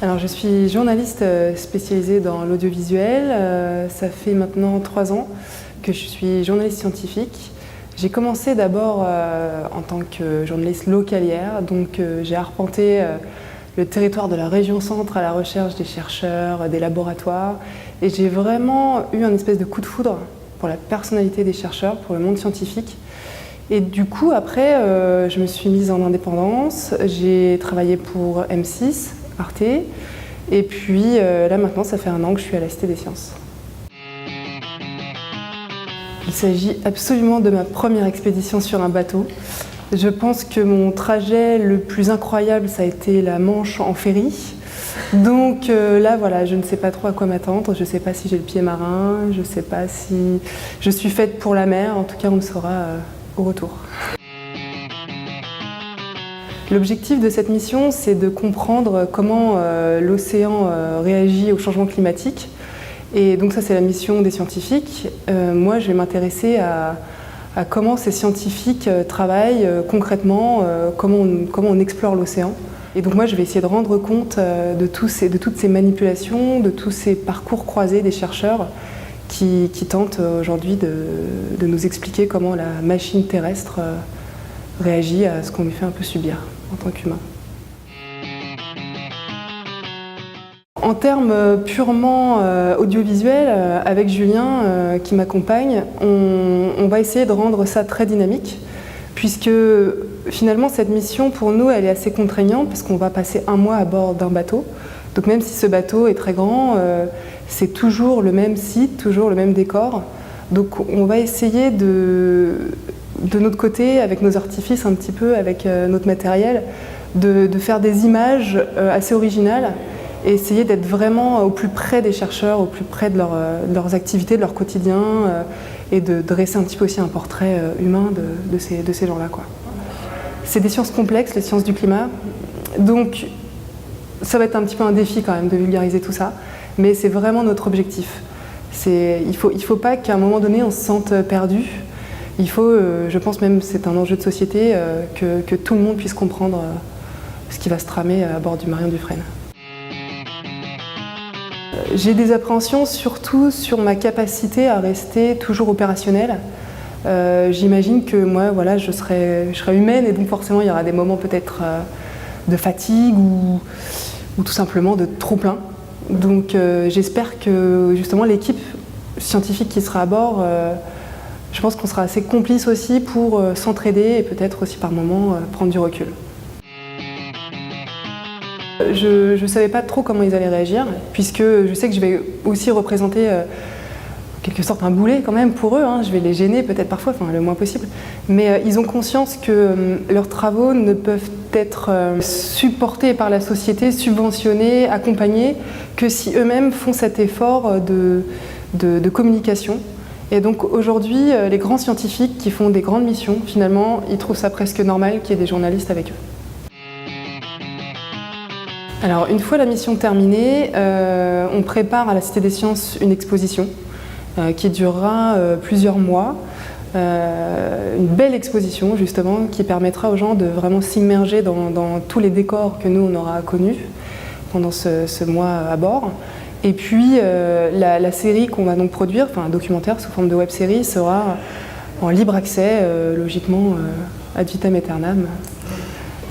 Alors, je suis journaliste spécialisée dans l'audiovisuel. Ça fait maintenant 3 ans que je suis journaliste scientifique. J'ai commencé d'abord en tant que journaliste localière, donc j'ai arpenté le territoire de la région centre à la recherche des chercheurs, des laboratoires, et j'ai vraiment eu un espèce de coup de foudre pour la personnalité des chercheurs, pour le monde scientifique. Et du coup, après, je me suis mise en indépendance, j'ai travaillé pour M6, Arte, et puis là maintenant, ça fait 1 an que je suis à la Cité des Sciences. Il s'agit absolument de ma première expédition sur un bateau. Je pense que mon trajet le plus incroyable, ça a été la Manche en ferry. Donc là, voilà, je ne sais pas trop à quoi m'attendre. Je ne sais pas si j'ai le pied marin, je ne sais pas si je suis faite pour la mer. En tout cas, on le saura au retour. L'objectif de cette mission, c'est de comprendre comment l'océan réagit au changement climatique. Et donc ça, c'est la mission des scientifiques. Moi, je vais m'intéresser à comment ces scientifiques travaillent concrètement, comment on explore l'océan. Et donc moi, je vais essayer de rendre compte de toutes ces manipulations, de tous ces parcours croisés des chercheurs qui tentent aujourd'hui de nous expliquer comment la machine terrestre réagit à ce qu'on lui fait un peu subir en tant qu'humain. En termes purement audiovisuels, avec Julien qui m'accompagne, on va essayer de rendre ça très dynamique, puisque finalement cette mission pour nous elle est assez contraignante, parce qu'on va passer 1 mois à bord d'un bateau. Donc même si ce bateau est très grand, c'est toujours le même site, toujours le même décor. Donc on va essayer de notre côté, avec nos artifices un petit peu, avec notre matériel, de faire des images assez originales et essayer d'être vraiment au plus près des chercheurs, au plus près de leurs activités, de leur quotidien, et de dresser un petit peu aussi un portrait humain de ces gens-là, quoi. C'est des sciences complexes, les sciences du climat, donc ça va être un petit peu un défi quand même de vulgariser tout ça, mais c'est vraiment notre objectif. Il faut pas qu'à un moment donné on se sente perdu. Il faut, je pense même, c'est un enjeu de société, que tout le monde puisse comprendre ce qui va se tramer à bord du Marion Dufresne. J'ai des appréhensions surtout sur ma capacité à rester toujours opérationnelle. J'imagine que moi, voilà, je serai humaine et donc forcément il y aura des moments peut-être de fatigue ou tout simplement de trop-plein. Donc j'espère que justement l'équipe scientifique qui sera à bord, je pense qu'on sera assez complices aussi pour s'entraider et peut-être aussi par moments prendre du recul. Je ne savais pas trop comment ils allaient réagir, puisque je sais que je vais aussi représenter en quelque sorte un boulet quand même pour eux, hein. Je vais les gêner peut-être parfois, enfin, le moins possible. Mais ils ont conscience que leurs travaux ne peuvent être supportés par la société, subventionnés, accompagnés, que si eux-mêmes font cet effort de communication. Et donc aujourd'hui, les grands scientifiques qui font des grandes missions, finalement, ils trouvent ça presque normal qu'il y ait des journalistes avec eux. Alors, une fois la mission terminée, on prépare à la Cité des Sciences une exposition qui durera plusieurs mois. Une belle exposition, justement, qui permettra aux gens de vraiment s'immerger dans tous les décors que nous, on aura connus pendant ce mois à bord. Et puis, la série qu'on va donc produire, enfin un documentaire sous forme de web-série, sera en libre accès, logiquement, ad vitam aeternam,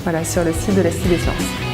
voilà, sur le site de la Cité des Sciences.